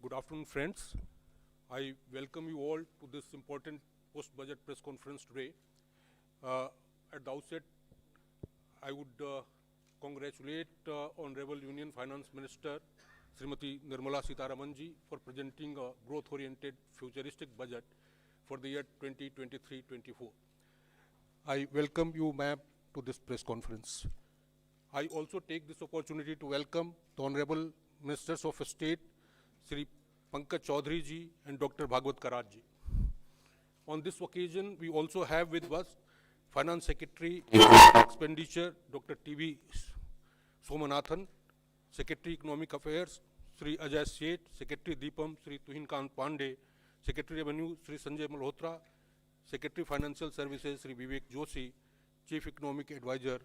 Good afternoon, friends. I welcome you all to this important post-budget press conference today. At the outset, I would congratulate Honorable Union Finance Minister Srimati Nirmala Sitharaman ji for presenting a growth-oriented futuristic budget for the year 2023-24. I welcome you, ma'am, to this press conference. I also take this opportunity to welcome the Honorable Ministers of State, Sri Pankaj Chaudhary ji and Dr. Bhagwat Karaj ji. On this occasion, we also have with us Finance Secretary Expenditure, Dr. T.V. Somanathan, Secretary Economic Affairs, Sri Ajay Seth, Secretary Deepam, Sri Tuhin Kant Pandey, Secretary Revenue, Sri Sanjay Malhotra, Secretary Financial Services, Sri Vivek Joshi, Chief Economic Advisor,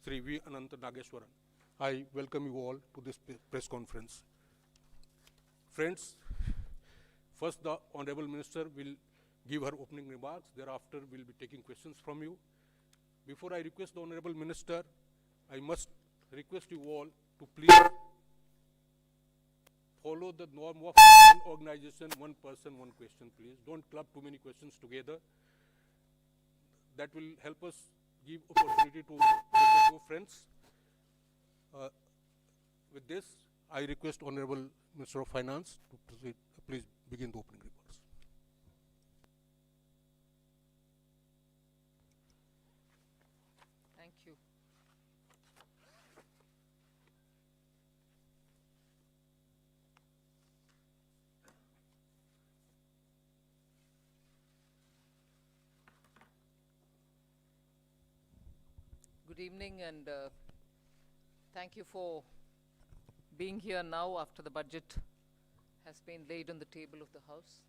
Sri V. Ananta Nageshwaran. I welcome you all to this press conference. Friends, first the Honorable Minister will give her opening remarks. Thereafter, we'll be taking questions from you. Before I request the Honorable Minister, I must request you all to please follow the norm of one organization, one person, one question, please. Don't club too many questions together. That will help us give opportunity to your friends. With this, I request Honorable Minister of Finance to proceed. Please begin the opening remarks. Thank you. Good evening, and thank you for being here now after the budget has been laid on the table of the House.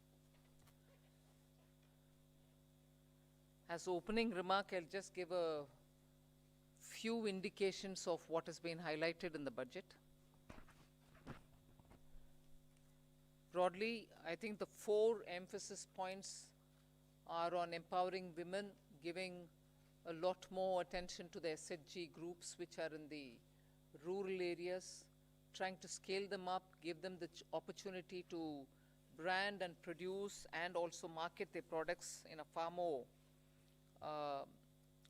As opening remark, I'll just give a few indications of what has been highlighted in the budget. Broadly, I think the 4 emphasis points are on empowering women, giving a lot more attention to the SHG groups which are in the rural areas, trying to scale them up, give them the opportunity to brand and produce and also market their products in a far more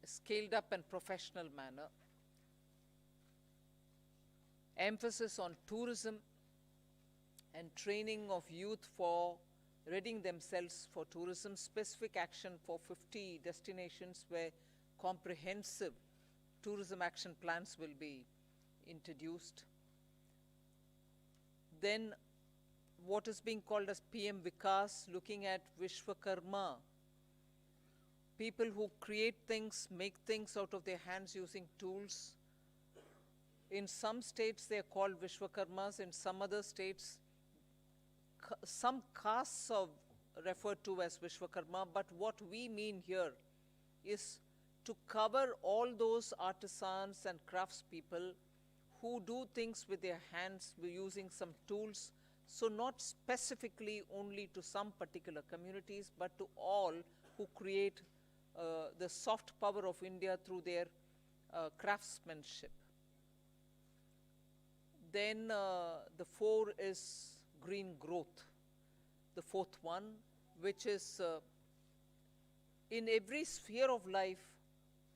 scaled up and professional manner. Emphasis on tourism and training of youth for readying themselves for tourism, specific action for 50 destinations where comprehensive tourism action plans will be introduced. Then what is being called as PM Vikas, looking at Vishwakarma, people who create things, make things out of their hands using tools. In some states they are called Vishwakarmas, in some other states some castes are referred to as Vishwakarma, but what we mean here is to cover all those artisans and craftspeople who do things with their hands using some tools, so not specifically only to some particular communities, but to all who create the soft power of India through their craftsmanship. Then the 4 is green growth, the 4th one, which is in every sphere of life,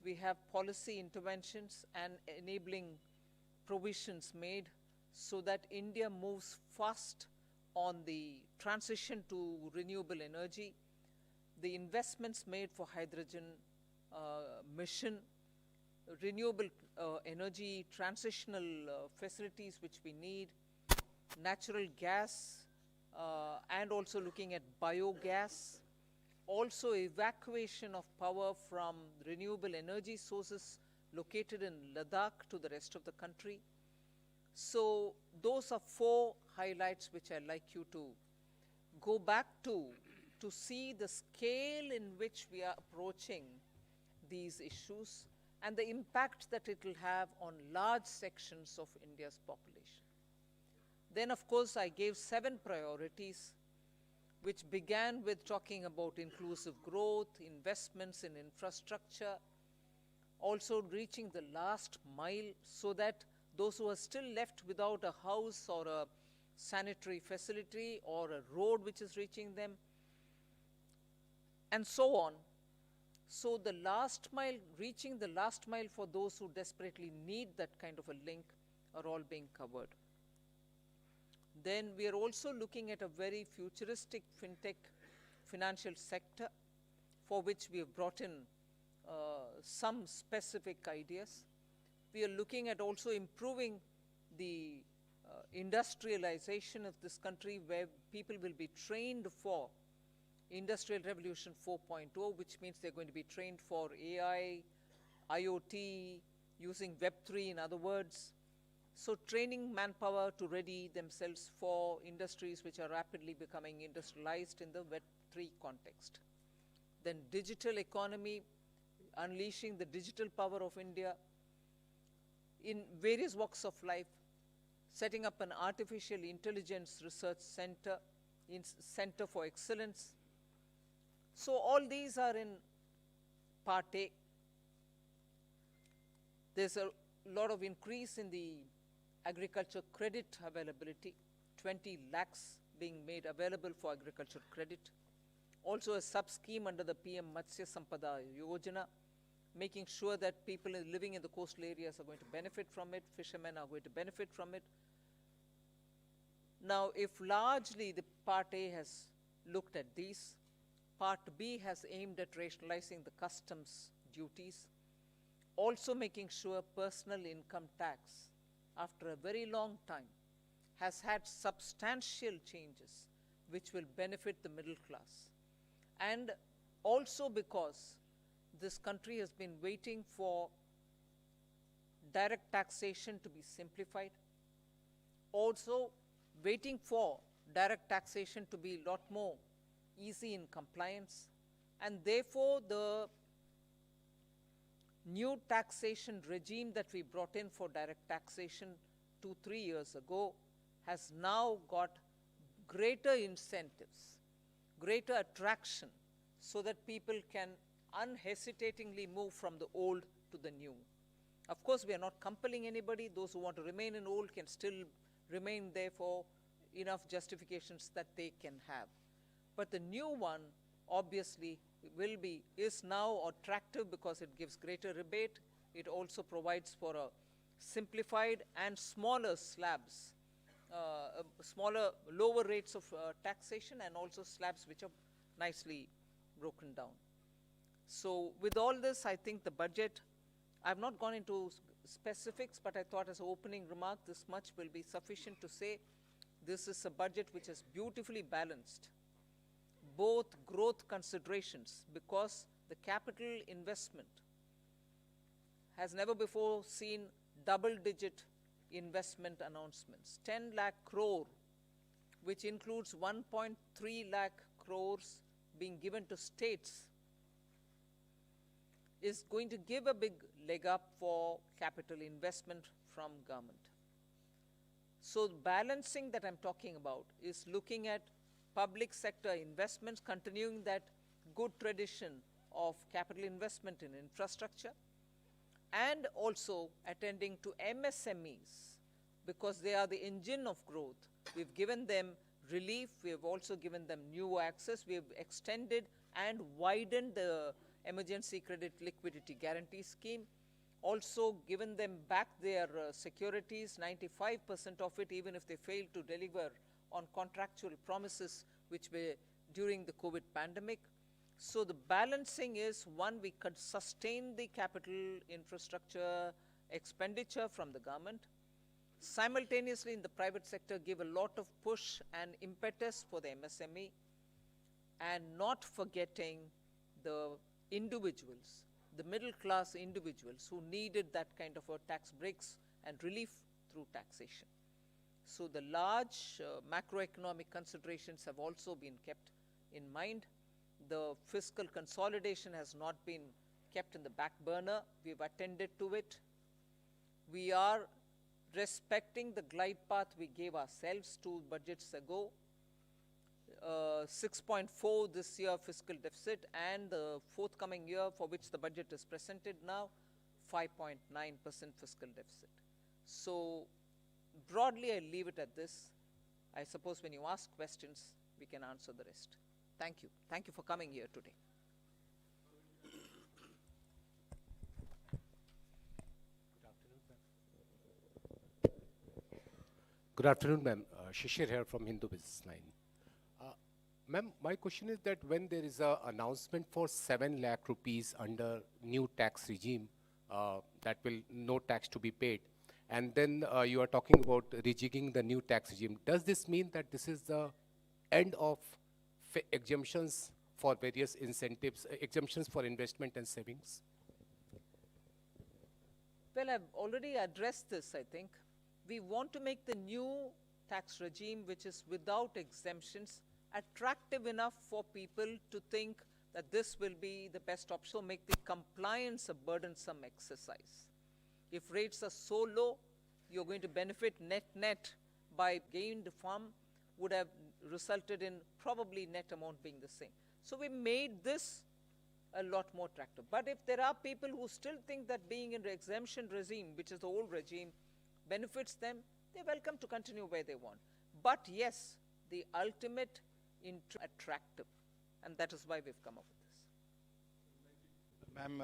we have policy interventions and enabling provisions made so that India moves fast on the transition to renewable energy, the investments made for hydrogen mission, renewable energy transitional facilities which we need, natural gas, and also looking at biogas, also evacuation of power from renewable energy sources located in Ladakh to the rest of the country. So those are 4 highlights which I'd like you to go back to see the scale in which we are approaching these issues and the impact that it will have on large sections of India's population. Then, of course, I gave 7 priorities, which began with talking about inclusive growth, investments in infrastructure, also reaching the last mile so that those who are still left without a house or a sanitary facility or a road which is reaching them, and so on. So the last mile, reaching the last mile for those who desperately need that kind of a link are all being covered. Then we are also looking at a very futuristic fintech financial sector for which we have brought in some specific ideas. We are looking at also improving the industrialization of this country, where people will be trained for Industrial Revolution 4.0, which means they're going to be trained for AI, IoT, using Web3 in other words. So training manpower to ready themselves for industries which are rapidly becoming industrialized in the Web3 context. Then digital economy, unleashing the digital power of India in various walks of life, setting up an artificial intelligence research center, center for excellence. So all these are in part A. There's a lot of increase in the agriculture credit availability, 20 lakhs being made available for agriculture credit. Also a sub-scheme under the PM Matsya Sampada Yojana, making sure that people living in the coastal areas are going to benefit from it, fishermen are going to benefit from it. Now, if largely the Part A has looked at these, Part B has aimed at rationalizing the customs duties, also making sure personal income tax, after a very long time, has had substantial changes which will benefit the middle class. And also because this country has been waiting for direct taxation to be simplified, also waiting for direct taxation to be a lot more easy in compliance, and therefore the new taxation regime that we brought in for direct taxation 2-3 years ago has now got greater incentives, greater attraction, so that people can unhesitatingly move from the old to the new. Of course, we are not compelling anybody. Those who want to remain in old can still remain there for enough justifications that they can have. But the new one obviously is now attractive because it gives greater rebate. It also provides for a simplified and smaller slabs, lower rates of taxation, and also slabs which are nicely broken down. So with all this, I think the budget, I've not gone into specifics, but I thought as an opening remark, this much will be sufficient to say this is a budget which is beautifully balanced, both growth considerations, because the capital investment has never before seen double-digit investment announcements. 10 lakh crore, which includes 1.3 lakh crores being given to states, is going to give a big leg up for capital investment from government. So the balancing that I'm talking about is looking at public sector investments, continuing that good tradition of capital investment in infrastructure, and also attending to MSMEs, because they are the engine of growth. We've given them relief, we have also given them new access, we have extended and widened the emergency credit liquidity guarantee scheme, also given them back their securities, 95% of it, even if they fail to deliver on contractual promises which were during the COVID pandemic. So the balancing is, one, we could sustain the capital infrastructure expenditure from the government, simultaneously in the private sector give a lot of push and impetus for the MSME, and not forgetting the individuals, the middle class individuals who needed that kind of a tax breaks and relief through taxation. So the large macroeconomic considerations have also been kept in mind. The fiscal consolidation has not been kept in the back burner. We've attended to it. We are respecting the glide path we gave ourselves 2 budgets ago. 6.4 this year fiscal deficit, and the forthcoming year for which the budget is presented now, 5.9% fiscal deficit. So broadly, I leave it at this. I suppose when you ask questions, we can answer the rest. Thank you. Thank you for coming here today. Good afternoon, ma'am. Shishir here from Hindu Business Line. Ma'am, my question is that when there is an announcement for 7 lakh rupees under new tax regime, that will no tax to be paid, and then you are talking about rejigging the new tax regime, does this mean that this is the end of exemptions for various incentives, exemptions for investment and savings? Well, I've already addressed this, I think. We want to make the new tax regime, which is without exemptions, attractive enough for people to think that this will be the best option. So make the compliance a burdensome exercise. If rates are so low, you're going to benefit net by gained farm would have resulted in probably net amount being the same. So we made this a lot more attractive. But if there are people who still think that being in the exemption regime, which is the old regime, benefits them, they're welcome to continue where they want. But yes, the ultimate attractive, and that is why we've come up with this. Ma'am,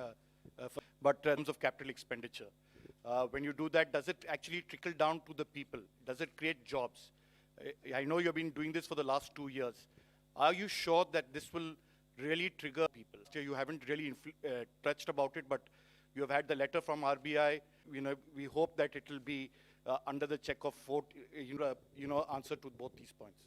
but in terms of capital expenditure, when you do that, does it actually trickle down to the people? Does it create jobs? I know you've been doing this for the last 2 years. Are you sure that this will really trigger people? You haven't really touched about it, but you have had the letter from RBI. We hope that it will be under the check of vote, answer to both these points.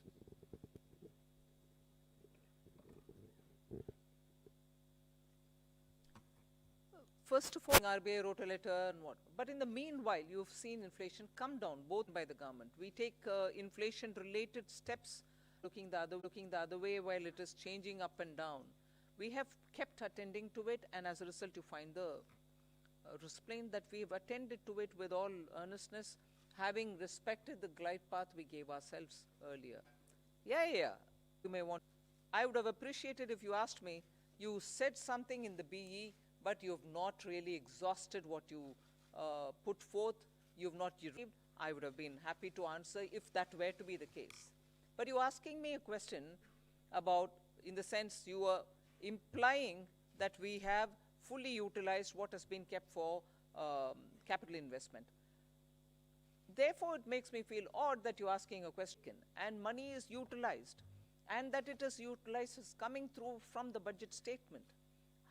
First of all, RBI wrote a letter and what. But in the meanwhile, you've seen inflation come down, both by the government. We take inflation-related steps, looking the other way while it is changing up and down. We have kept attending to it, and as a result, you find the explained that we've attended to it with all earnestness, having respected the glide path we gave ourselves earlier. Yeah. You may want. I would have appreciated if you asked me, you said something in the BE, but you have not really exhausted what you put forth. You've not received. I would have been happy to answer if that were to be the case. But you're asking me a question about, in the sense you are implying that we have fully utilized what has been kept for capital investment. Therefore, it makes me feel odd that you're asking a question and money is utilized, and that it is utilized is coming through from the budget statement.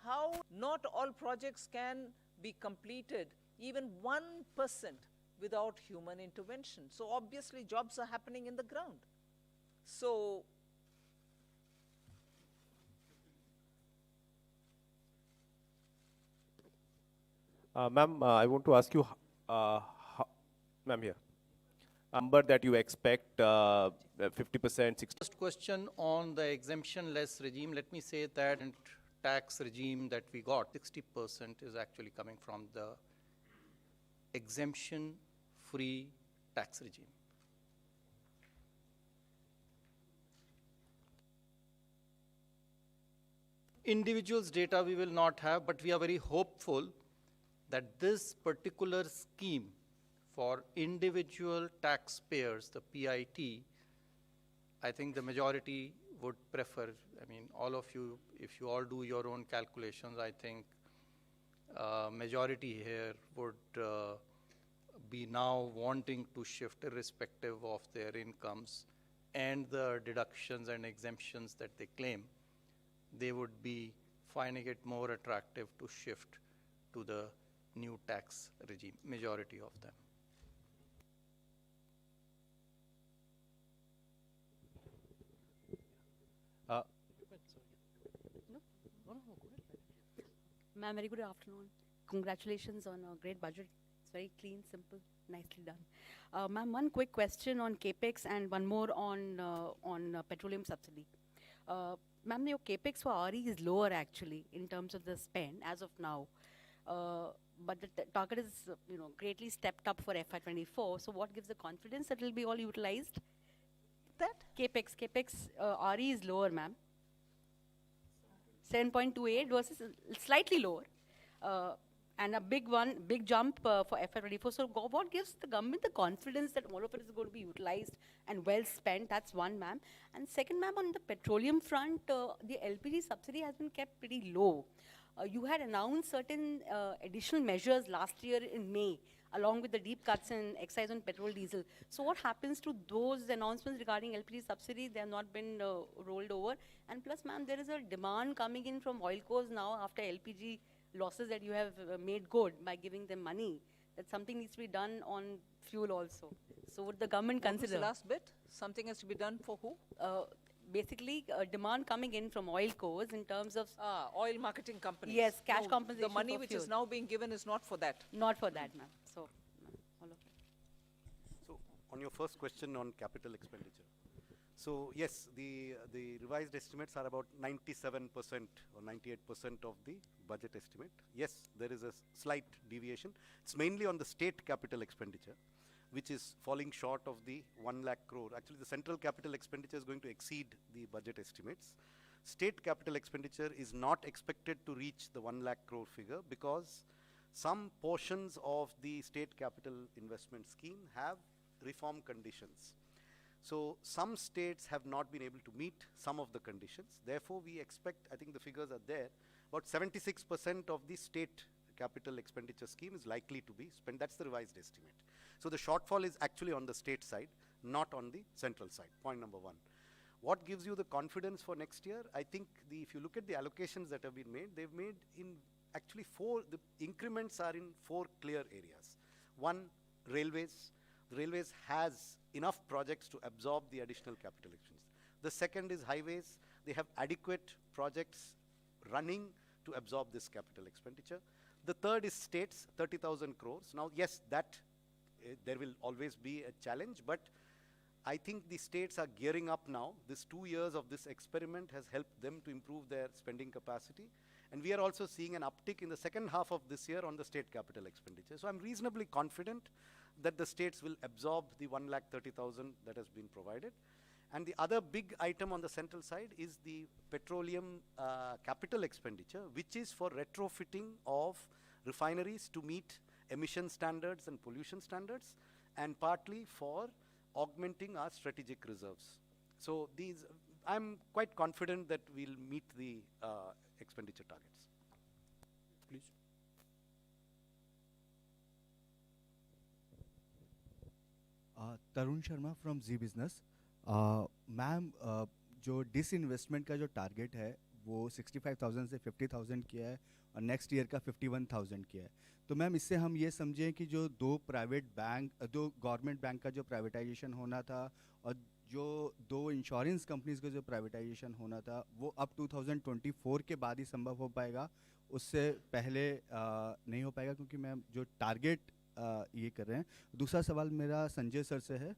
How not all projects can be completed, even 1%, without human intervention. So obviously jobs are happening in the ground. So ma'am, I want to ask you, ma'am, here, number that you expect 50%, 60%. First question on the exemption-less regime. Let me say that tax regime that we got, 60% is actually coming from the exemption-free tax regime. Individuals' data we will not have, but we are very hopeful that this particular scheme for individual taxpayers, the PIT, I think the majority would prefer. I mean, all of you, if you all do your own calculations, I think majority here would be now wanting to shift irrespective of their incomes and the deductions and exemptions that they claim. They would be finding it more attractive to shift to the new tax regime, majority of them. Ma'am, very good afternoon. Congratulations on a great budget. It's very clean, simple, nicely done. Ma'am, one quick question on CAPEX and one more on petroleum subsidy. Ma'am, your CAPEX for RE is lower actually in terms of the spend as of now. But the target is greatly stepped up for FY24. So what gives the confidence that it will be all utilized? That? CAPEX RE is lower, ma'am. 7.28 versus slightly lower. And a big jump for FY24. So what gives the government the confidence that all of it is going to be utilized and well spent? That's one, ma'am. And second, ma'am, on the petroleum front, the LPG subsidy has been kept pretty low. You had announced certain additional measures last year in May, along with the deep cuts in excise on petrol, diesel. So what happens to those announcements regarding LPG subsidy? They have not been rolled over. And plus, ma'am, there is a demand coming in from oil cores now after LPG losses that you have made good by giving them money. That something needs to be done on fuel also. So would the government What was consider? the last bit? Something has to be done for who? Basically, demand coming in from oil cores in terms of Oil marketing companies. Yes, cash No, compensation The money for which fuel. is now being given is not for that. not for that, ma'am. So, all of it. So on your first question on capital expenditure. So yes, the revised estimates are about 97% or 98% of the budget estimate. Yes, there is a slight deviation. It's mainly on the state capital expenditure, which is falling short of the 1 lakh crore. Actually, the central capital expenditure is going to exceed the budget estimates. State capital expenditure is not expected to reach the 1 lakh crore figure because some portions of the state capital investment scheme have reform conditions. So some states have not been able to meet some of the conditions. Therefore, we expect, I think the figures are there, about 76% of the state capital expenditure scheme is likely to be spent. That's the revised estimate. So the shortfall is actually on the state side, not on the central side, point number one. What gives you the confidence for next year? I think if you look at the allocations that have been made, they've made in actually the increments are in 4 clear areas. One, railways. The railways has enough projects to absorb the additional capital expenditure. The second is highways. They have adequate projects running to absorb this capital expenditure. The third is states, 30,000 crores. Now, yes, there will always be a challenge, but I think the states are gearing up now. This 2 years of this experiment has helped them to improve their spending capacity. And we are also seeing an uptick in the second half of this year on the state capital expenditure. So I'm reasonably confident that the states will absorb the 1,30,000 that has been provided. And the other big item on the central side is the petroleum capital expenditure, which is for retrofitting of refineries to meet emission standards and pollution standards, and partly for augmenting our strategic reserves. So I'm quite confident that we'll meet the expenditure targets. Please. Tarun Sharma from Zee business. Ma'am, जो disinvestment का जो target है वो 65,000 से 50,000 किया है और next year का 51,000 किया है। तो मैम, इससे हम ये समझें कि जो दो गवर्नमेंट बैंक का जो प्राइवेटाइजेशन होना था और जो 2 इंश्योरेंस कंपनीज का जो प्राइवेटाइजेशन होना था वो अब 2024 के बाद ही संभव हो पाएगा, उससे पहले नहीं हो पाएगा, क्योंकि मैम जो टारगेट ये कर रहे हैं। दूसरा सवाल मेरा संजय सर से है।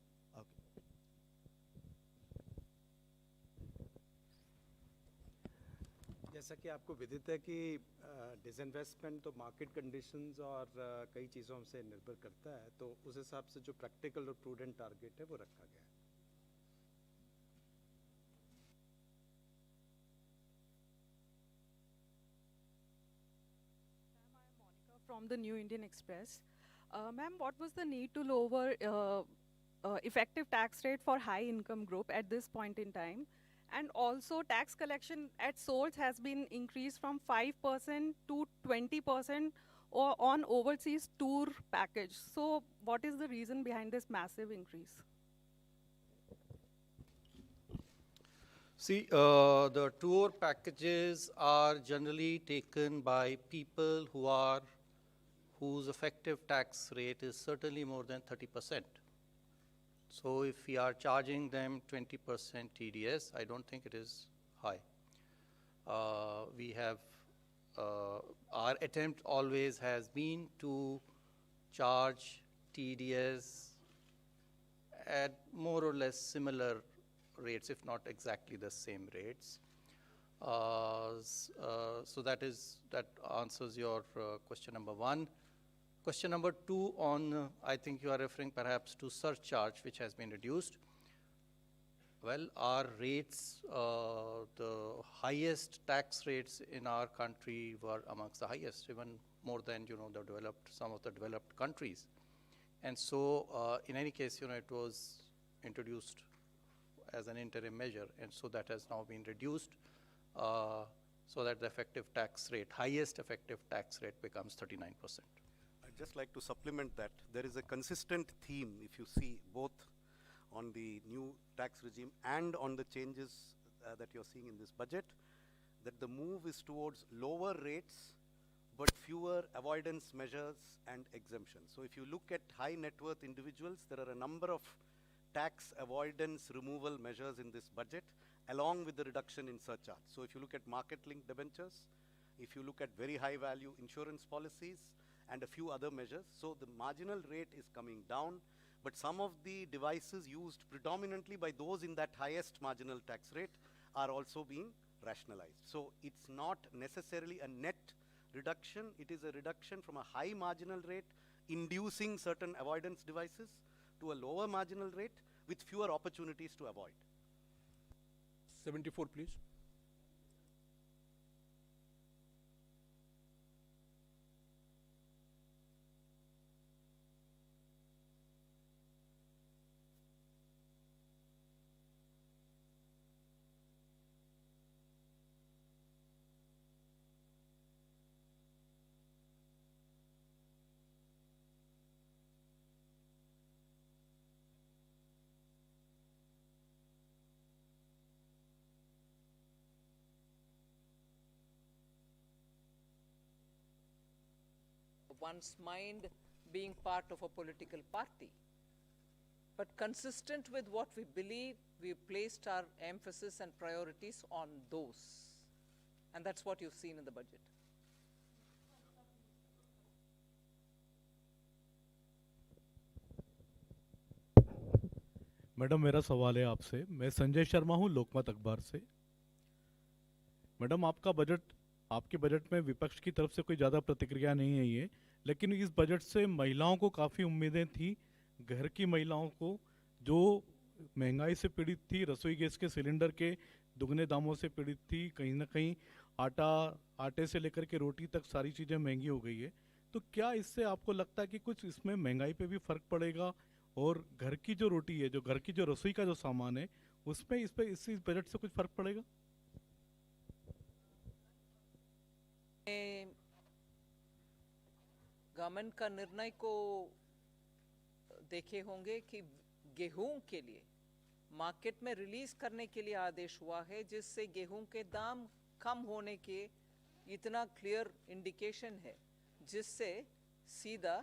जैसा कि आपको विदित है कि डिसइन्वेस्टमेंट तो मार्केट कंडीशंस और कई चीज़ों से निर्भर करता है, तो उस हिसाब से जो प्रैक्टिकल और प्रूडेंट टारगेट है वो रखा गया है। From the New Indian Express. Ma'am, what was the need to lower effective tax rate for high income group at this point in time? And also tax collection at source has been increased from 5% to 20% or on overseas tour package. So what is the reason behind this massive increase? See, the tour packages are generally taken by people whose effective tax rate is certainly more than 30%. So if we are charging them 20% TDS, I don't think it is high. Our attempt always has been to charge TDS at more or less similar rates, if not exactly the same rates. So that answers your question number 1. Question number 2 on, I think you are referring perhaps to surcharge, which has been reduced. Well, our rates, the highest tax rates in our country were amongst the highest, even more than, some of the developed countries. And so, in any case, it was introduced as an interim measure, and so that has now been reduced, so that the effective tax rate, highest effective tax rate becomes 39%. I'd just like to supplement that. There is a consistent theme, if you see, both on the new tax regime and on the changes that you're seeing in this budget, that the move is towards lower rates but fewer avoidance measures and exemptions. So if you look at high net worth individuals, there are a number of tax avoidance removal measures in this budget, along with the reduction in surcharge. So if you look at market-linked debentures, if you look at very high value insurance policies, and a few other measures, so the marginal rate is coming down, but some of the devices used predominantly by those in that highest marginal tax rate are also being rationalized. So it's not necessarily a net reduction, it is a reduction from a high marginal rate inducing certain avoidance devices to a lower marginal rate with fewer opportunities to avoid. 74, please. One's mind being part of a political party. But consistent with what we believe, we placed our emphasis and priorities on those. And that's what you've seen in the budget. Madam मेरा सवाल है आपसे। मैं संजय शर्मा हूं लोकमत अखबार से। Madam आपके budget में विपक्ष की तरफ से कोई ज़्यादा प्रतिक्रिया नहीं है ये, लेकिन इस बजट से महिलाओं को काफ़ी उम्मीदें थी। घर की महिलाओं को जो महंगाई से पीड़ित थी, रसोई गैस के सिलेंडर के दुगने दामों से पीड़ित थी, कहीं ना कहीं आटे से लेकर के रोटी तक सारी चीज़ें महंगी हो गई है। तो क्या इससे आपको लगता है कि कुछ इसमें महंगाई पे भी फ़र्क पड़ेगा और घर की जो रोटी है, जो घर की जो रसोई का जो सामान है, उसमें इस बजट से कुछ फ़र्क पड़ेगा? गवर्नमेंट का निर्णय को देखे होंगे कि गेहूं के लिए मार्केट में रिलीज करने के लिए आदेश हुआ है, जिससे गेहूं के दाम कम होने के इतना क्लियर इंडिकेशन है, जिससे सीधा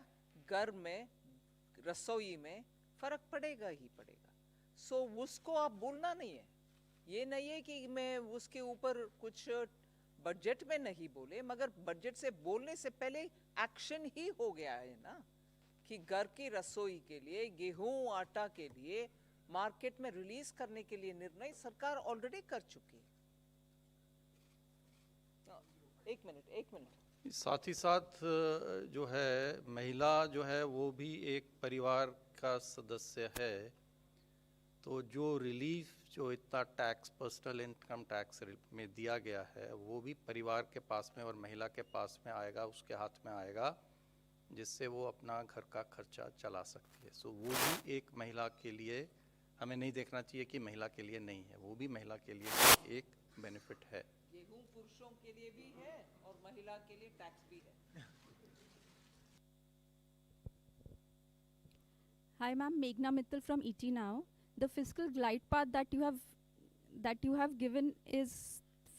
घर में रसोई में फर्क पड़ेगा ही पड़ेगा। सो उसको आप बोलना नहीं है, ये नहीं है कि मैं उसके ऊपर कुछ बजट में नहीं बोले, मगर बजट से बोलने से पहले एक्शन ही हो गया है ना, कि घर की रसोई के लिए गेहूं आटा के लिए मार्केट में रिलीज करने के लिए निर्णय सरकार ऑलरेडी कर चुकी है। एक मिनट। साथ ही साथ जो है महिला जो है वो भी एक परिवार का सदस्य है, तो जो रिलीफ जो इतना टैक्स पर्सनल इनकम टैक्स में दिया गया है वो भी परिवार के पास में और महिला के पास में आएगा, उसके हाथ में आएगा, जिससे वो अपना घर का खर्चा चला सकती है। सो वो भी एक महिला के लिए हमें नहीं देखना चाहिए कि महिला के लिए नहीं है, वो भी महिला के लिए एक बेनिफिट है। गेहूं पुरुषों के लिए भी है और महिला के लिए टैक्स भी है। Hi ma'am, Meghna Mittal from ET Now. The fiscal glide path that you have given is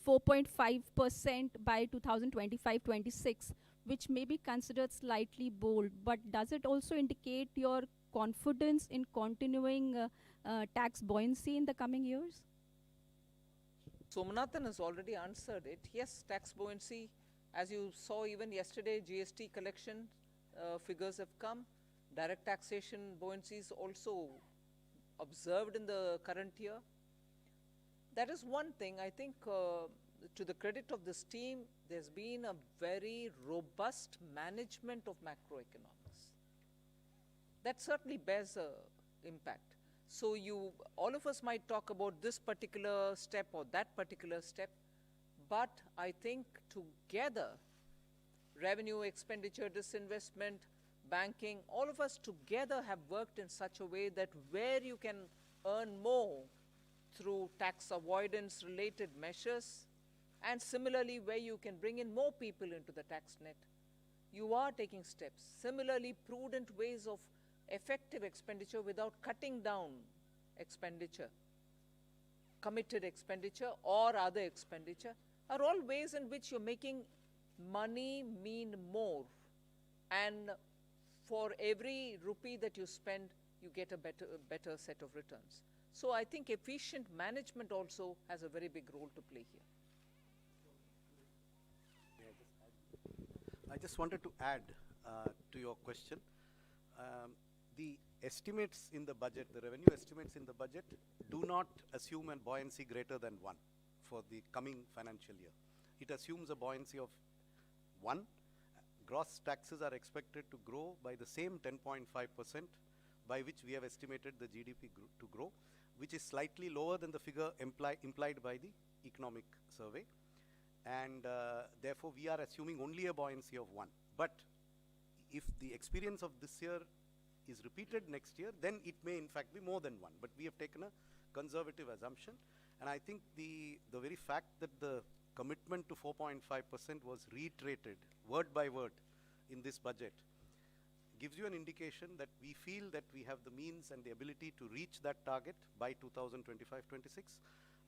4.5% by 2025-26, which may be considered slightly bold, but does it also indicate your confidence in continuing tax buoyancy in the coming years? Somanathan has already answered it. Yes, tax buoyancy, as you saw even yesterday, GST collection figures have come. Direct taxation buoyancy is also observed in the current year. That is one thing. I think to the credit of this team, there's been a very robust management of macroeconomics. That certainly bears an impact. So all of us might talk about this particular step or that particular step, but I think together, revenue, expenditure, disinvestment, banking, all of us together have worked in such a way that where you can earn more through tax avoidance related measures, and similarly where you can bring in more people into the tax net, you are taking steps. Similarly, prudent ways of effective expenditure without cutting down expenditure, committed expenditure or other expenditure, are all ways in which you're making money mean more. And for every rupee that you spend, you get a better set of returns. So I think efficient management also has a very big role to play here. I just wanted to add to your question. The estimates in the budget, the revenue estimates in the budget, do not assume a buoyancy greater than 1 for the coming financial year. It assumes a buoyancy of 1. Gross taxes are expected to grow by the same 10.5%, by which we have estimated the GDP to grow, which is slightly lower than the figure implied by the economic survey. And therefore, we are assuming only a buoyancy of 1. But if the experience of this year is repeated next year, then it may in fact be more than 1. But we have taken a conservative assumption. And I think the very fact that the commitment to 4.5% was reiterated word by word in this budget gives you an indication that we feel that we have the means and the ability to reach that target by 2025-26.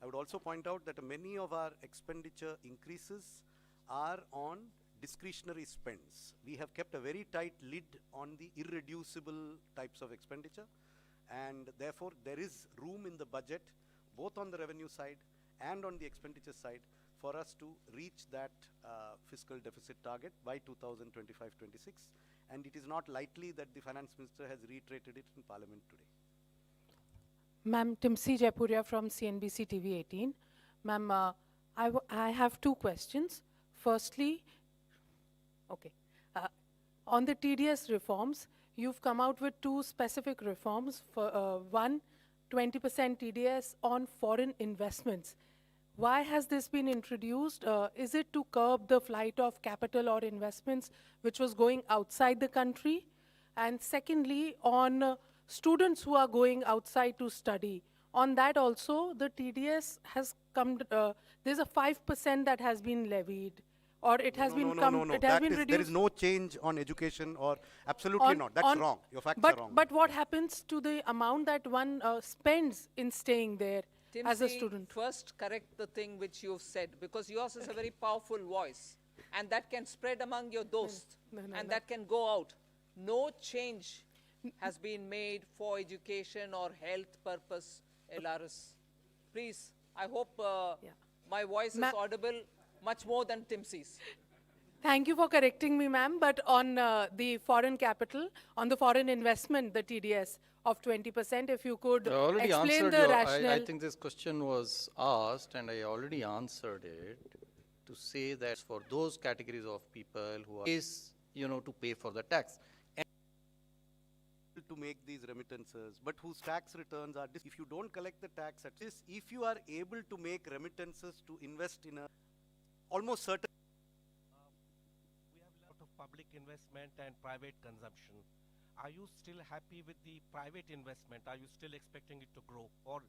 I would also point out that many of our expenditure increases are on discretionary spends. We have kept a very tight lid on the irreducible types of expenditure, and therefore there is room in the budget, both on the revenue side and on the expenditure side, for us to reach that fiscal deficit target by 2025-26. And it is not likely that the finance minister has reiterated it in Parliament today. Ma'am, Timsi Jaipuria from CNBC TV 18. Ma'am, I have two questions. Firstly, on the TDS reforms, you've come out with two specific reforms. For one, 20% TDS on foreign investments. Why has this been introduced? Is it to curb the flight of capital or investments which was going outside the country? And secondly, on students who are going outside to study, on that also the TDS has come, there's a 5% that has been levied, or it has been reduced. There is no change on education, or absolutely not. That's wrong. Your facts are wrong. But what happens to the amount that one spends in staying there as a student? First correct the thing which you've said, because yours is a very powerful voice, and that can spread among your dosts, and that can go out. No change has been made for education or health purpose, LRS. Please, I hope my voice is audible much more than Timsi's. Thank you for correcting me, ma'am. But on the foreign capital, on the foreign investment, the TDS of 20%, if you could explain the rationale. I think this question was asked, and I already answered it, to say that for those categories of people who are to pay for the tax. To make these remittances, but whose tax returns are, if you don't collect the tax, at least if you are able to make remittances to invest in a almost certain. We have a lot of public investment and private consumption. Are you still happy with the private investment? Are you still expecting it to grow? Or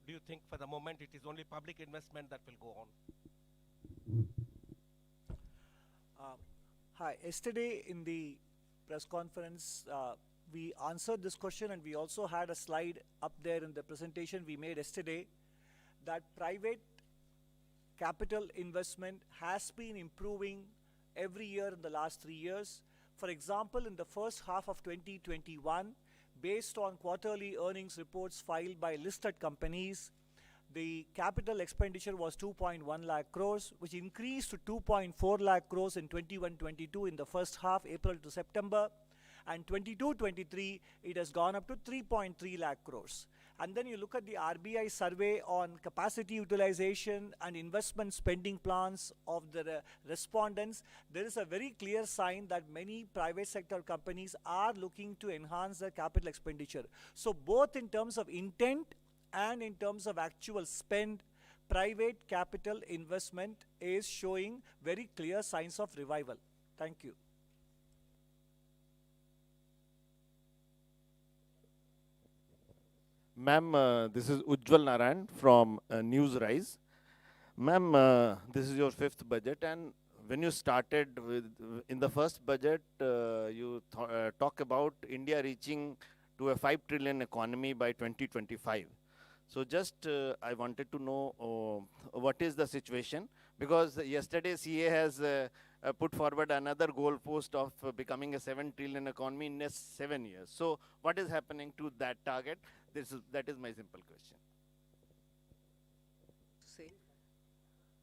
do you think for the moment it is only public investment that will go on? Hi, yesterday in the press conference, we answered this question, and we also had a slide up there in the presentation we made yesterday, that private capital investment has been improving every year in the last 3 years. For example, in the first half of 2021, based on quarterly earnings reports filed by listed companies, the capital expenditure was 2.1 lakh crores, which increased to 2.4 lakh crores in 21-22 in the first half, April to September. And 22-23, it has gone up to 3.3 lakh crores. and then you look at the RBI survey on capacity utilization and investment spending plans of the respondents, there is a very clear sign that many private sector companies are looking to enhance their capital expenditure. So both in terms of intent and in terms of actual spend, private capital investment is showing very clear signs of revival. Thank you. Ma'am, this is Ujjwal Narayan from Newsrise. Ma'am, this is your fifth budget, and when you started with in the first budget, you talk about India reaching to a 5 trillion economy by 2025. So just I wanted to know what is the situation, because yesterday CA has put forward another goal post of becoming a 7 trillion economy in next 7 years. So what is happening to that target? That is my simple question. Say,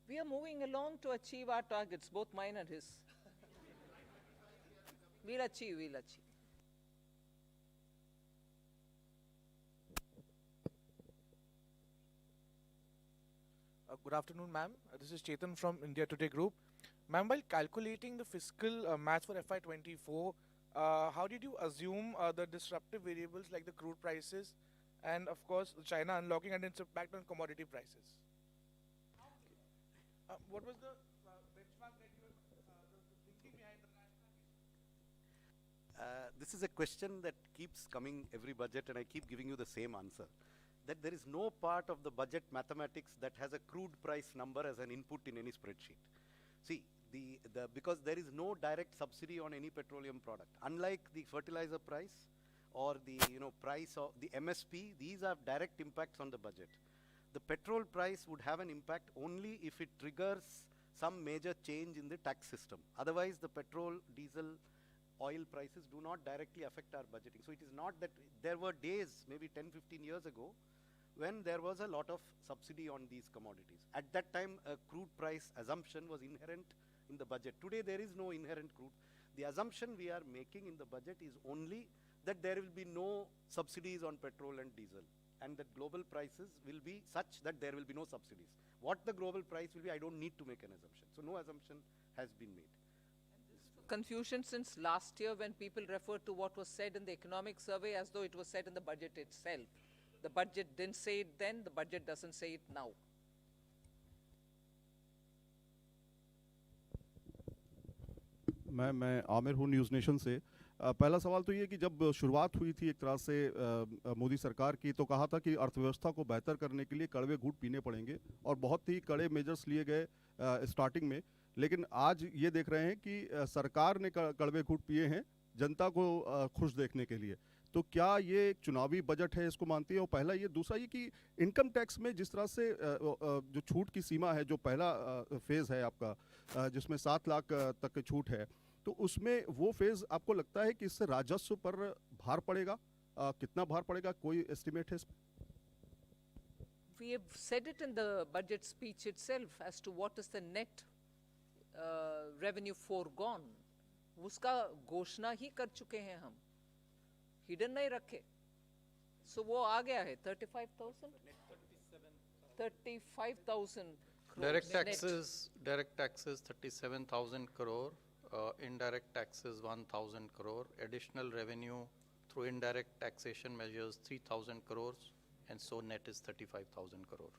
we are moving along to achieve our targets, both mine and his. We'll achieve, we'll achieve. Good afternoon, ma'am. This is Chetan from India Today Group. Ma'am, while calculating the fiscal match for FY24, how did you assume the disruptive variables like the crude prices and, of course, China unlocking and its impact on commodity prices? What was the benchmark that you were thinking behind the This is a question that keeps coming every budget, and I keep giving you the same answer. That there is no part of the budget mathematics that has a crude price number as an input in any spreadsheet. See, because there is no direct subsidy on any petroleum product. Unlike the fertilizer price or the price of the MSP, these have direct impacts on the budget. The petrol price would have an impact only if it triggers some major change in the tax system. Otherwise, the petrol, diesel, oil prices do not directly affect our budgeting. So it is not that there were days, maybe 10, 15 years ago, when there was a lot of subsidy on these commodities. At that time, a crude price assumption was inherent in the budget. Today, there is no inherent crude. The assumption we are making in the budget is only that there will be no subsidies on petrol and diesel, and that global prices will be such that there will be no subsidies. What the global price will be, I don't need to make an assumption. So no assumption has been made. Confusion since last year when people referred to what was said in the economic survey as though it was said in the budget itself. The budget didn't say it then, the budget doesn't say it now. मैं आमिर हूँ news nation से। पहला सवाल तो ये कि जब शुरुआत हुई थी एक तरह से मोदी सरकार की, तो कहा था कि अर्थव्यवस्था को बेहतर करने के लिए कड़वे घूंट पीने पड़ेंगे और बहुत ही कड़े मेजर्स लिए गए स्टार्टिंग में। लेकिन आज ये देख रहे हैं कि सरकार ने कड़वे घूंट पिए हैं जनता को खुश देखने के लिए। तो क्या ये एक चुनावी बजट है, इसको मानती है? और पहला ये, दूसरा ये कि इनकम टैक्स में जिस तरह से जो छूट की सीमा है, जो पहला फेज़ है आपका जिसमें 7 लाख तक की छूट है, तो उसमें वो फेज़ आपको लगता है कि इससे राजस्व पर भार पड़ेगा? कितना भार पड़ेगा, कोई एस्टिमेट है इसमें? We have said it in the budget speech itself as to what is the net revenue foregone. उसका घोषणा ही कर चुके हैं हम, हिडन नहीं रखे। So वो आ गया है 35,000 Direct taxes 37,000 crore, indirect taxes 1,000 crore, additional revenue through indirect taxation measures 3,000 crores, and so net is 35,000 crore.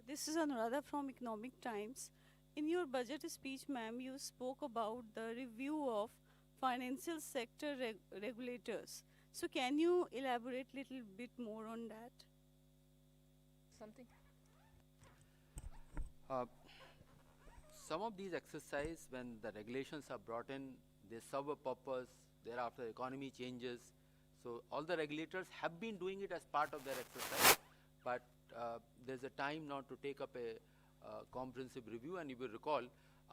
This is Anuradha from Economic Times. In your budget speech, ma'am, you spoke about the review of financial sector regulators. So can you elaborate a little bit more on that? Something? Some of these exercises, when the regulations are brought in, they serve a purpose. Thereafter, the economy changes. So all the regulators have been doing it as part of their exercise, but there's a time now to take up a comprehensive review. And you will recall,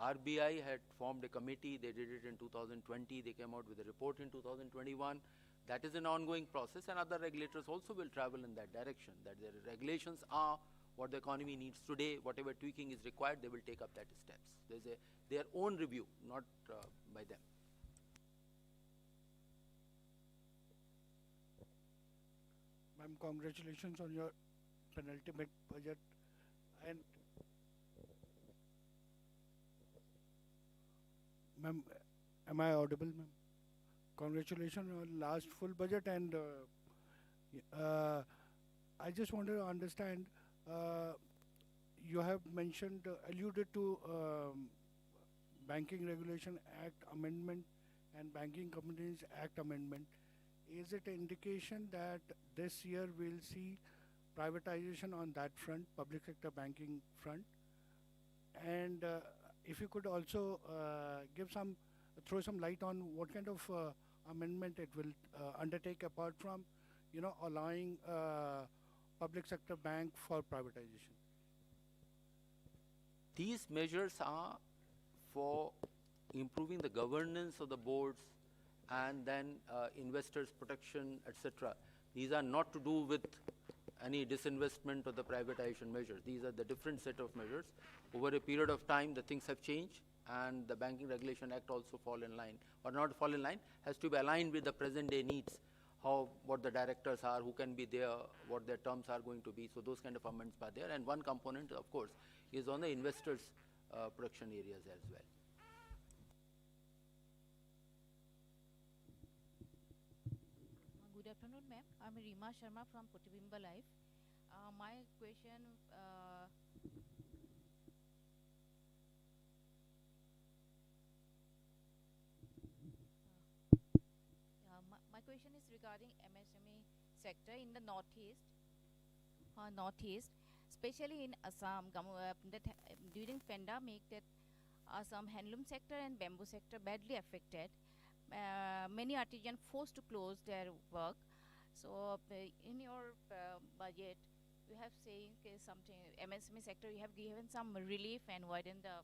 RBI had formed a committee. They did it in 2020. They came out with a report in 2021. That is an ongoing process, and other regulators also will travel in that direction, that their regulations are what the economy needs today, whatever tweaking is required, they will take up that steps. There's their own review, not by them. Ma'am, congratulations on your penultimate budget. And ma'am, am I audible, ma'am? Congratulations on last full budget, and I just wanted to understand. You have mentioned, alluded to Banking Regulation Act Amendment and Banking Companies Act Amendment. Is it an indication that this year we'll see privatization on that front, public sector banking front? And if you could also throw some light on what kind of amendment it will undertake, apart from, allowing public sector bank for privatization. These measures are for improving the governance of the boards and then investors protection, etc. These are not to do with any disinvestment or the privatization measures. These are the different set of measures. Over a period of time, the things have changed, and the Banking Regulation Act also fall in line, or not fall in line, has to be aligned with the present day needs, what the directors are, who can be there, what their terms are going to be. So those kind of amendments are there. And one component, of course, is on the investors protection areas as well. Good afternoon, ma'am. I'm Rima Sharma from Protibimba Life. My question, my question is regarding MSME sector in the northeast, especially in Assam. During pandemic, that Assam handloom sector and bamboo sector badly affected. Many artisans forced to close their work. So in your budget, you have saying something MSME sector, you have given some relief and widen the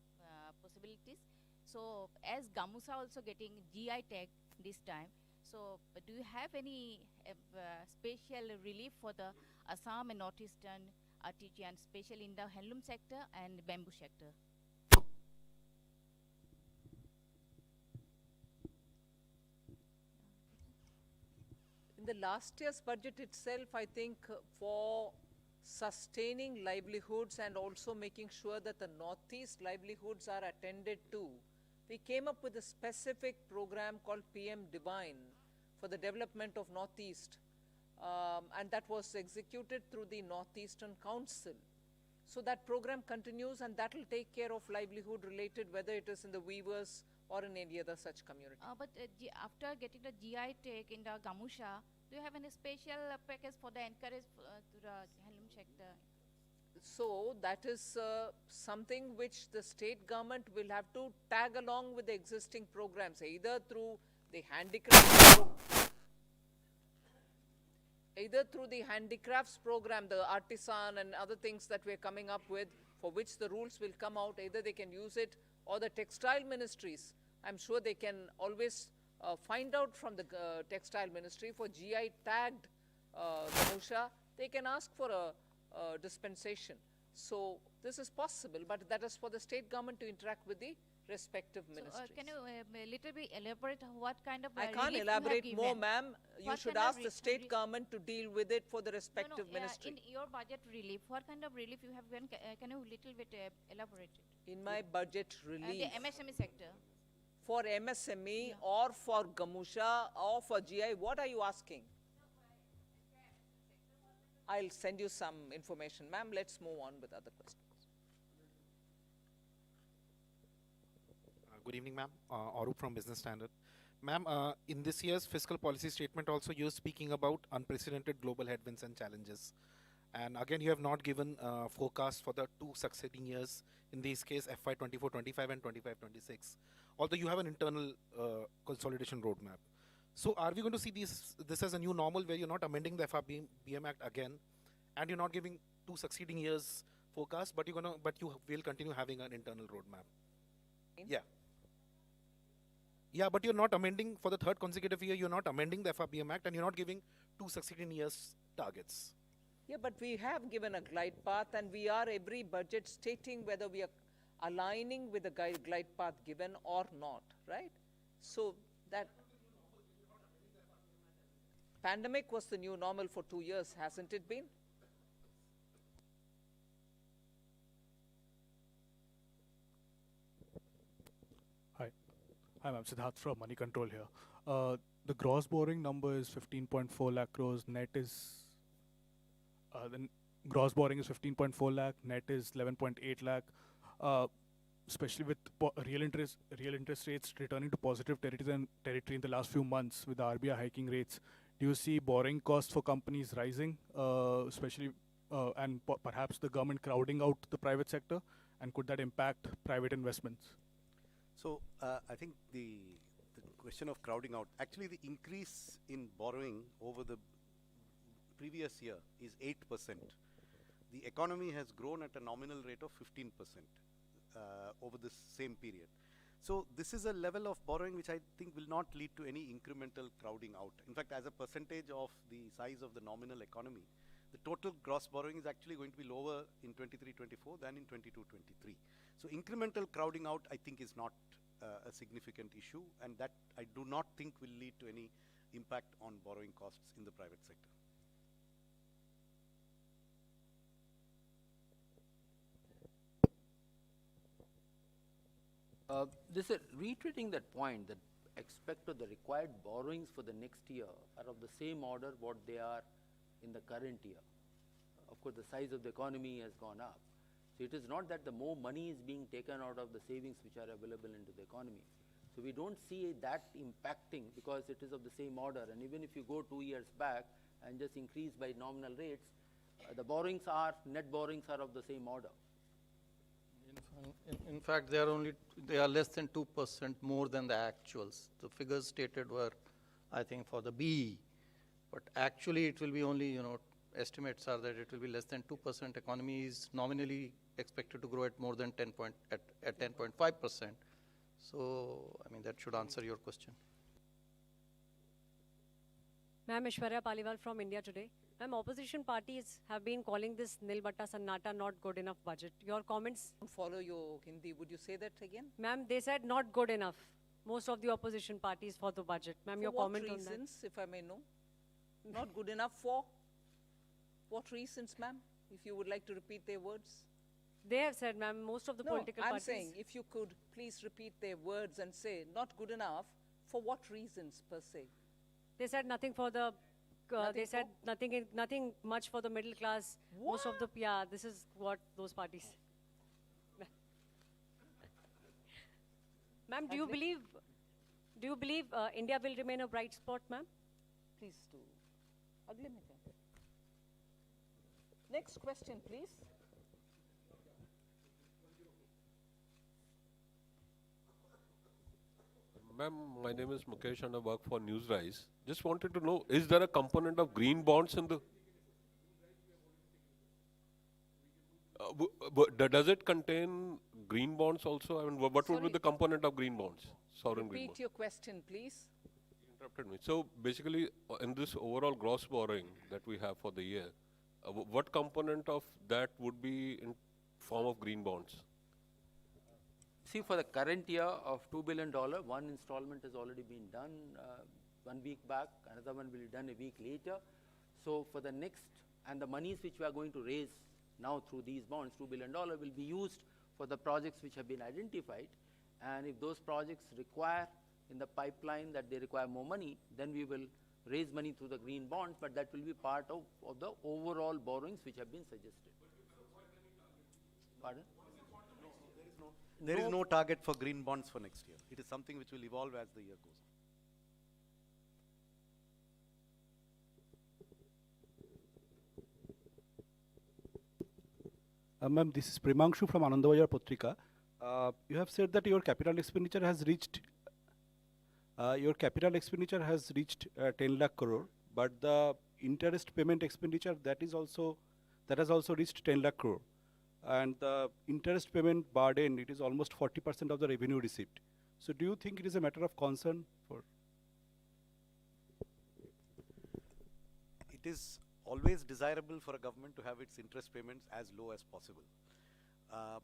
possibilities. So as Gamusa also getting GI tag this time, so do you have any special relief for the Assam and northeastern artisans, especially in the handloom sector and bamboo sector? In the last year's budget itself, I think for sustaining livelihoods and also making sure that the Northeast livelihoods are attended to, we came up with a specific program called PM Divine for the development of Northeast. And that was executed through the Northeastern Council. So that program continues, and that will take care of livelihood related, whether it is in the weavers or in any other such community. But after getting the GI tag in the Gamusha, do you have any special package for the encourage to the handloom sector? So that is something which the state government will have to tag along with the existing programs, either through the handicrafts program, the artisan and other things that we're coming up with, for which the rules will come out. Either they can use it, or the textile ministries. I'm sure they can always find out from the textile ministry for GI tagged Gamusha. They can ask for a dispensation. So this is possible, but that is for the state government to interact with the respective ministries. Can you little bit elaborate what kind of I can't elaborate more, ma'am. You should ask the state government to deal with it for the respective ministry. In your budget relief, what kind of relief you have given? Can you little bit elaborate it? In my budget relief. The MSME sector. For MSME or for Gamusha or for GI, what are you asking? I'll send you some information. Ma'am, let's move on with other questions. Good evening, ma'am. Arup from Business Standard. Ma'am, in this year's fiscal policy statement also you're speaking about unprecedented global headwinds and challenges. And again, you have not given forecast for the two succeeding years, in this case FY24-25 and 25-26, although you have an internal consolidation roadmap. So are we going to see this as a new normal where you're not amending the FRBM Act again, and you're not giving two succeeding years forecast, but you will continue having an internal roadmap? Yeah. Yeah, but you're not amending for the third consecutive year, you're not amending the FRBM Act, and you're not giving two succeeding years targets. Yeah, but we have given a glide path, and we are every budget stating whether we are aligning with the glide path given or not, right? So that pandemic was the new normal for 2 years, hasn't it been? Hi, I'm Siddharth from Money Control here. The gross borrowing number is 15.4 lakh crores. Net is gross borrowing is 15.4 lakh. Net is 11.8 lakh. Especially with real interest rates returning to positive territory in the last few months with the RBI hiking rates. Do you see borrowing costs for companies rising, especially and perhaps the government crowding out the private sector? And could that impact private investments? So I think the question of crowding out, actually the increase in borrowing over the previous year is 8%. The economy has grown at a nominal rate of 15% over this same period. So this is a level of borrowing which I think will not lead to any incremental crowding out. In fact, as a percentage of the size of the nominal economy, the total gross borrowing is actually going to be lower in 23-24 than in 22-23. So incremental crowding out, I think, is not a significant issue, and that I do not think will lead to any impact on borrowing costs in the private sector. This is reiterating that point that the required borrowings for the next year are of the same order what they are in the current year. Of course, the size of the economy has gone up. So it is not that the more money is being taken out of the savings which are available into the economy. So we don't see that impacting because it is of the same order. And even if you go 2 years back and just increase by nominal rates, the net borrowings are of the same order. In fact, they are less than 2% more than the actuals. The figures stated were, I think, for the BE, but actually it will be only, estimates are that it will be less than 2%. Economy is nominally expected to grow at more than 10.5%. So, I mean, that should answer your question. Ma'am, Ishwarya Paliwal from India Today. Ma'am, opposition parties have been calling this Nil Batta Sannata not good enough budget. Your comments? Don't follow your Hindi. Would you say that again? Ma'am, they said not good enough. Most of the opposition parties for the budget. Ma'am, your comment on that? For what reasons, if I may know? Not good enough for? What reasons, ma'am? If you would like to repeat their words. They have said, ma'am, most of the political I'm parties. saying, if you could please repeat their words and say, not good enough, for what reasons per se? They said nothing for the, they said nothing much for the middle class. What? Most of the, yeah, this is what those parties. Ma'am, do you believe India will remain a bright spot, ma'am? Please do. Agle mein kya? Next question, please. Ma'am, my name is Mukesh and I work for Newsrise. Just wanted to know, is there a component of green bonds in the... does it contain green bonds also? I mean, what would be the component of green bonds? Sovereign green bonds. Repeat your question, please. Interrupted me. So basically, in this overall gross borrowing that we have for the year, what component of that would be in form of green bonds? See, for the current year of $2 billion, one installment has already been done 1 week back, another one will be done a week later. So for the next, and the monies which we are going to raise now through these bonds, $2 billion, will be used for the projects which have been identified. And if those projects require in the pipeline that they require more money, then we will raise money through the green bonds, but that will be part of the overall borrowings which have been suggested. Pardon? There is no target for green bonds for next year. It is something which will evolve as the year goes on. Ma'am, this is Primangshu from Anandavajar Patrika. You have said that your capital expenditure has reached 10 lakh crore, but the interest payment expenditure has also reached 10 lakh crore. And the interest payment burden, it is almost 40% of the revenue received. So do you think it is a matter of concern for? It is always desirable for a government to have its interest payments as low as possible.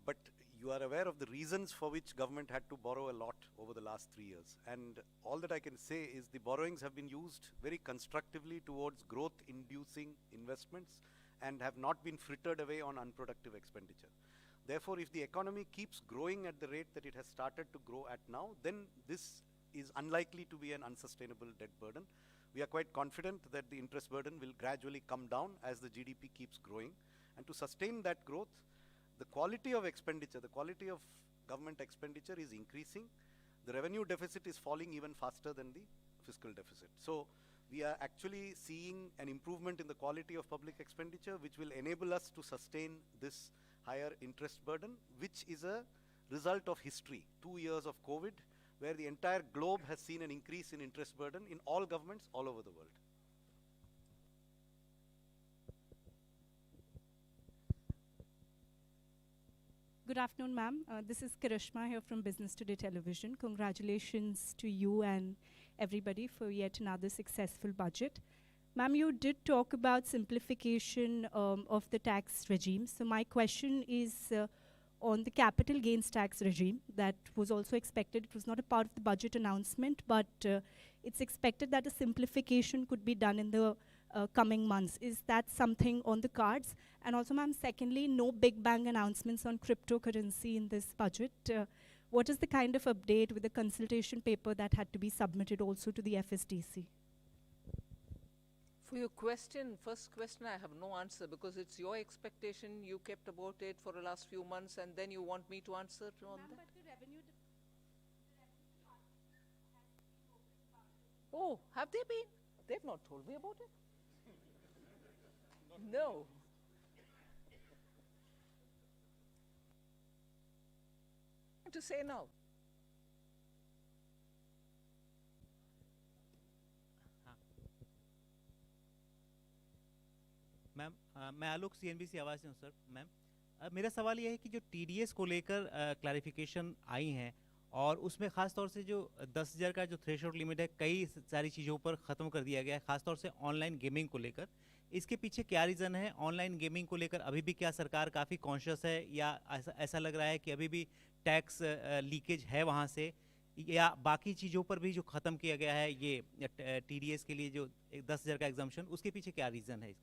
But you are aware of the reasons for which government had to borrow a lot over the last 3 years. And all that I can say is the borrowings have been used very constructively towards growth-inducing investments and have not been frittered away on unproductive expenditure. Therefore, if the economy keeps growing at the rate that it has started to grow at now, then this is unlikely to be an unsustainable debt burden. We are quite confident that the interest burden will gradually come down as the GDP keeps growing. And to sustain that growth, the quality of expenditure, the quality of government expenditure is increasing. The revenue deficit is falling even faster than the fiscal deficit. So we are actually seeing an improvement in the quality of public expenditure, which will enable us to sustain this higher interest burden, which is a result of history. 2 years of COVID, where the entire globe has seen an increase in interest burden in all governments all over the world. Good afternoon, ma'am. This is Karishma here from Business Today Television. Congratulations to you and everybody for yet another successful budget. Ma'am, you did talk about simplification of the tax regime. So my question is on the capital gains tax regime that was also expected. It was not a part of the budget announcement, but it's expected that a simplification could be done in the coming months. Is that something on the cards? And also, ma'am, secondly, no big bang announcements on cryptocurrency in this budget. What is the kind of update with the consultation paper that had to be submitted also to the FSDC? For your question, first question, I have no answer because it's your expectation. You kept about it for the last few months and then you want me to answer on that? Oh, have they been? They've not told me about it. No. To say now. Ma'am मैं आलोक CNBC आवाज़ से हूँ sir. Ma'am मेरा सवाल ये है कि जो TDS को लेकर क्लैरिफिकेशन आई हैं और उसमें ख़ास तौर से जो 10,000 का जो थ्रेशोल्ड लिमिट है कई सारी चीज़ों पर ख़त्म कर दिया गया है, ख़ास तौर से ऑनलाइन गेमिंग को लेकर। इसके पीछे क्या रीज़न है? ऑनलाइन गेमिंग को लेकर अभी भी क्या सरकार काफ़ी कॉन्शियस है या ऐसा लग रहा है कि अभी भी टैक्स लीकेज है वहाँ से, या बाकी चीज़ों पर भी जो ख़त्म किया गया है ये TDS के लिए जो 10,000 का एग्जाम्पशन, उसके पीछे क्या रीज़न है?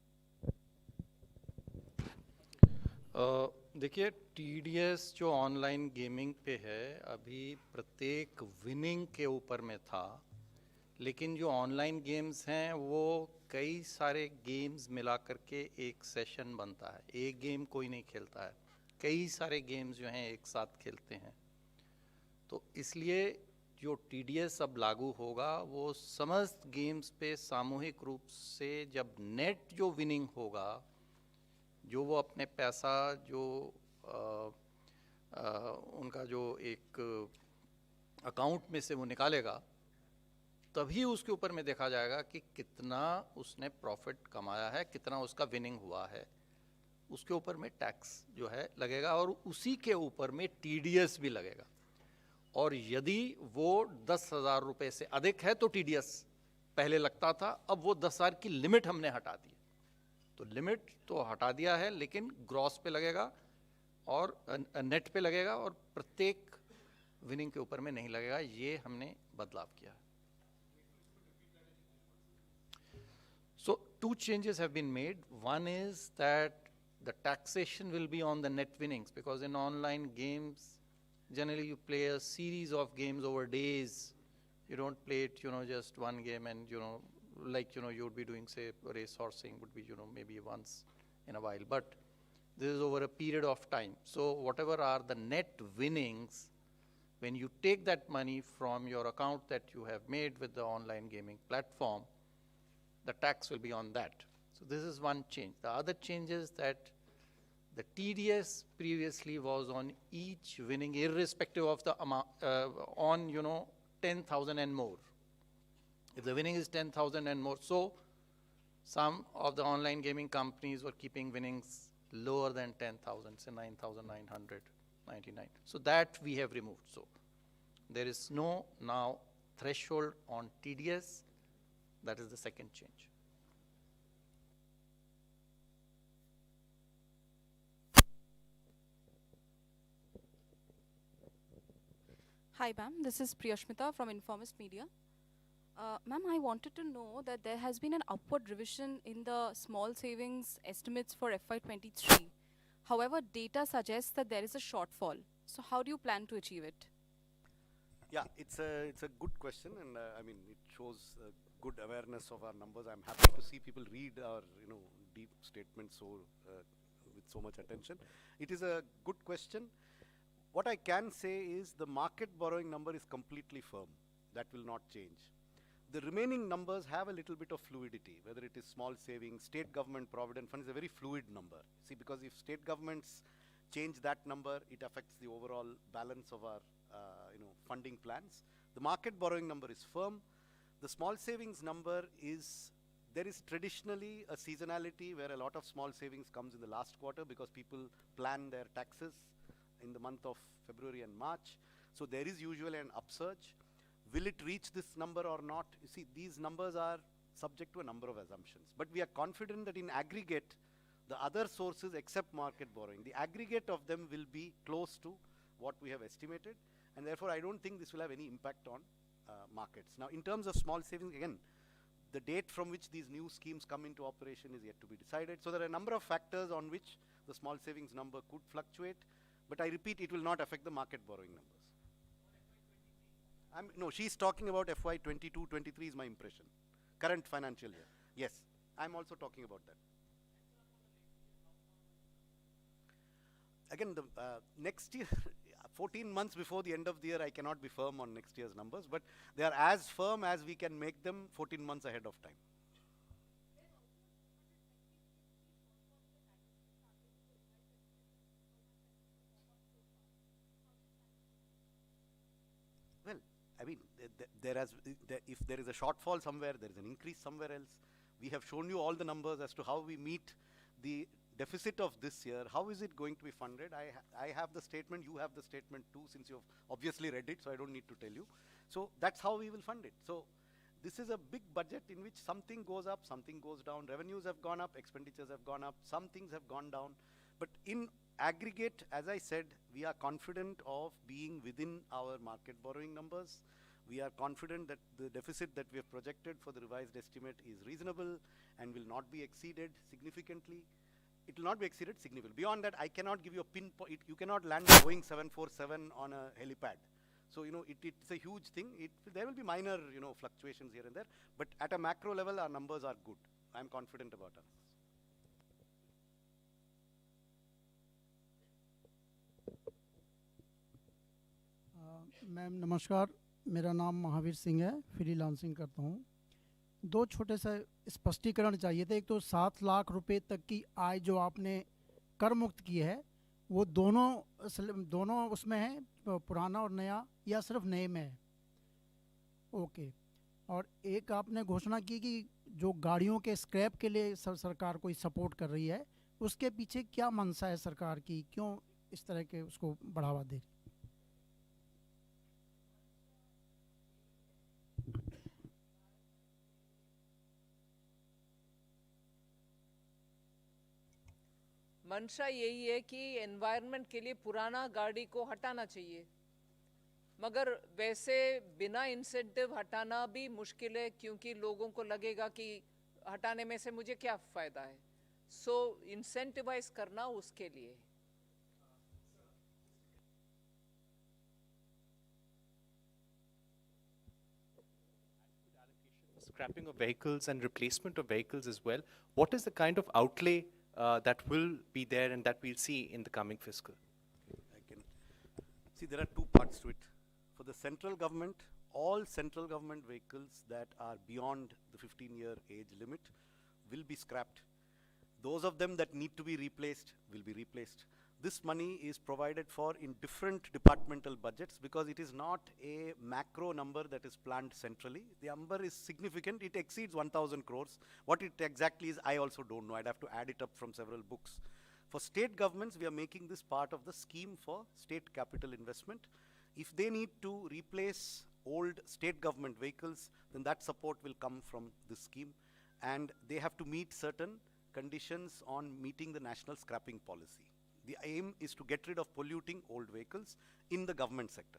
देखिए, TDS जो ऑनलाइन गेमिंग पे है अभी प्रत्येक विनिंग के ऊपर में था, लेकिन जो ऑनलाइन गेम्स हैं वो कई सारे गेम्स मिला करके एक सेशन बनता है। एक गेम कोई नहीं खेलता है, कई सारे गेम्स जो हैं एक साथ खेलते हैं। तो इसलिए जो TDS अब लागू होगा वो समस्त गेम्स पे सामूहिक रूप से जब नेट जो विनिंग होगा, जो वो अपने पैसा जो उनका जो एक अकाउंट में से वो निकालेगा, तभी उसके ऊपर में देखा जाएगा कि कितना उसने प्रॉफिट कमाया है, कितना उसका विनिंग हुआ है। उसके ऊपर में टैक्स जो है लगेगा और उसी के ऊपर में TDS भी लगेगा। और यदि वो 10,000 रुपये से अधिक है तो TDS पहले लगता था, अब वो 10,000 की लिमिट हमने हटा दी। तो लिमिट तो हटा दिया है, लेकिन ग्रॉस पे लगेगा और नेट पे लगेगा और प्रत्येक विनिंग के ऊपर में नहीं लगेगा। ये हमने बदलाव किया है। So 2 changes have been made. One is that the taxation will be on the net winnings, because in online games generally you play a series of games over days. You don't play it, just one game and like you would be doing, say, race horsing would be maybe once in a while, but this is over a period of time. So whatever are the net winnings, when you take that money from your account that you have made with the online gaming platform, the tax will be on that. So this is one change. The other change is that the TDS previously was on each winning, irrespective of the amount, on 10,000 and more. If the winning is 10,000 and more, so some of the online gaming companies were keeping winnings lower than 10,000, say 9,999. So that we have removed. So there is no now threshold on TDS. That is the second change. Hi, ma'am. This is Priyashmita from Informist Media. Ma'am, I wanted to know that there has been an upward revision in the small savings estimates for FY23. However, data suggests that there is a shortfall. So how do you plan to achieve it? Yeah, it's a good question, and I mean it shows good awareness of our numbers. I'm happy to see people read our deep statements with so much attention. It is a good question. What I can say is the market borrowing number is completely firm. That will not change. The remaining numbers have a little bit of fluidity, whether it is small savings, state government provident fund is a very fluid number. See, because if state governments change that number, it affects the overall balance of our funding plans. The market borrowing number is firm. The small savings number there is traditionally a seasonality where a lot of small savings comes in the last quarter because people plan their taxes in the month of February and March. So there is usually an upsurge. Will it reach this number or not? You see, these numbers are subject to a number of assumptions. But we are confident that in aggregate, the other sources except market borrowing, the aggregate of them will be close to what we have estimated. And therefore, I don't think this will have any impact on markets. Now, in terms of small savings, again, the date from which these new schemes come into operation is yet to be decided. So there are a number of factors on which the small savings number could fluctuate. But I repeat, it will not affect the market borrowing numbers. No, she's talking about FY 22-23 is my impression. Current financial year. Yes, I'm also talking about that. Again, the next year, 14 months before the end of the year, I cannot be firm on next year's numbers, but they are as firm as we can make them 14 months ahead of time. Well, I mean, if there is a shortfall somewhere, there is an increase somewhere else. We have shown you all the numbers as to how we meet the deficit of this year. How is it going to be funded? I have the statement, you have the statement too, since you've obviously read it, so I don't need to tell you. So that's how we will fund it. So this is a big budget in which something goes up, something goes down. Revenues have gone up, expenditures have gone up, some things have gone down. But in aggregate, as I said, we are confident of being within our market borrowing numbers. We are confident that the deficit that we have projected for the revised estimate is reasonable and will not be exceeded significantly. It will not be exceeded significantly. Beyond that, I cannot give you a pinpoint. You cannot land a Boeing 747 on a helipad. So, it's a huge thing. There will be minor, fluctuations here and there. But at a macro level, our numbers are good. I'm confident about us. Ma'am नमस्कार, मेरा नाम महावीर सिंह है, freelancing करता हूँ। दो छोटे से स्पष्टीकरण चाहिए थे। एक तो 7 लाख रुपए तक की आय जो आपने कर मुक्त की है, वो दोनों उसमें है, पुराना और नया, या सिर्फ नए में है? ओके। और एक आपने घोषणा की कि जो गाड़ियों के स्क्रैप के लिए सरकार कोई सपोर्ट कर रही है, उसके पीछे क्या मंशा है सरकार की? क्यों इस तरह के उसको बढ़ावा दे? मंशा यही है कि एनवायरनमेंट के लिए पुराना गाड़ी को हटाना चाहिए, मगर वैसे बिना इंसेंटिव हटाना भी मुश्किल है, क्योंकि लोगों को लगेगा कि हटाने में से मुझे क्या फ़ायदा है। सो इंसेंटिवाइज करना उसके लिए। Scrapping of vehicles and replacement of vehicles as well. What is the kind of outlay that will be there and that we'll see in the coming fiscal? See, there are two parts to it. For the central government, all central government vehicles that are beyond the 15-year age limit will be scrapped. Those of them that need to be replaced will be replaced. This money is provided for in different departmental budgets because it is not a macro number that is planned centrally. The number is significant. It exceeds 1,000 crores. What it exactly is, I also don't know. I'd have to add it up from several books. For state governments, we are making this part of the scheme for state capital investment. If they need to replace old state government vehicles, then that support will come from this scheme. And they have to meet certain conditions on meeting the national scrapping policy. The aim is to get rid of polluting old vehicles in the government sector.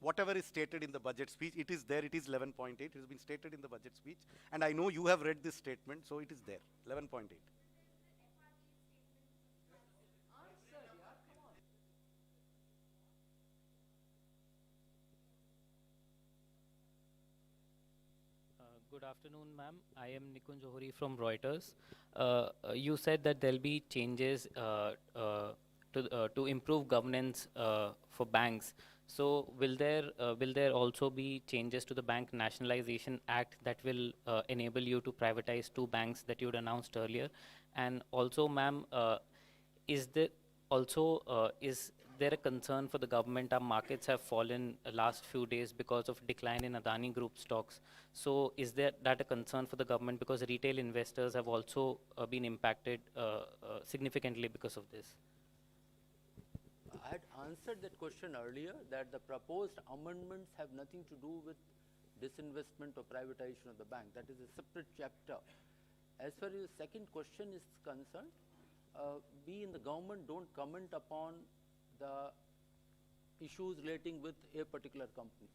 whatever is stated in the budget speech, it is there, it is 11.8, it has been stated in the budget speech, and I know you have read this statement, so it is there, 11.8. Good afternoon, ma'am. I am Nikunj Johuri from Reuters. You said that there'll be changes to improve governance for banks. So will there also be changes to the Bank Nationalization Act that will enable you to privatize 2 banks that you'd announced earlier? And also, ma'am, is there a concern for the government? Our markets have fallen last few days because of decline in Adani Group stocks. So is that a concern for the government, because retail investors have also been impacted significantly because of this? I had answered that question earlier, that the proposed amendments have nothing to do with disinvestment or privatization of the bank. That is a separate chapter. As far as the second question is concerned, we in the government don't comment upon the issues relating with a particular company.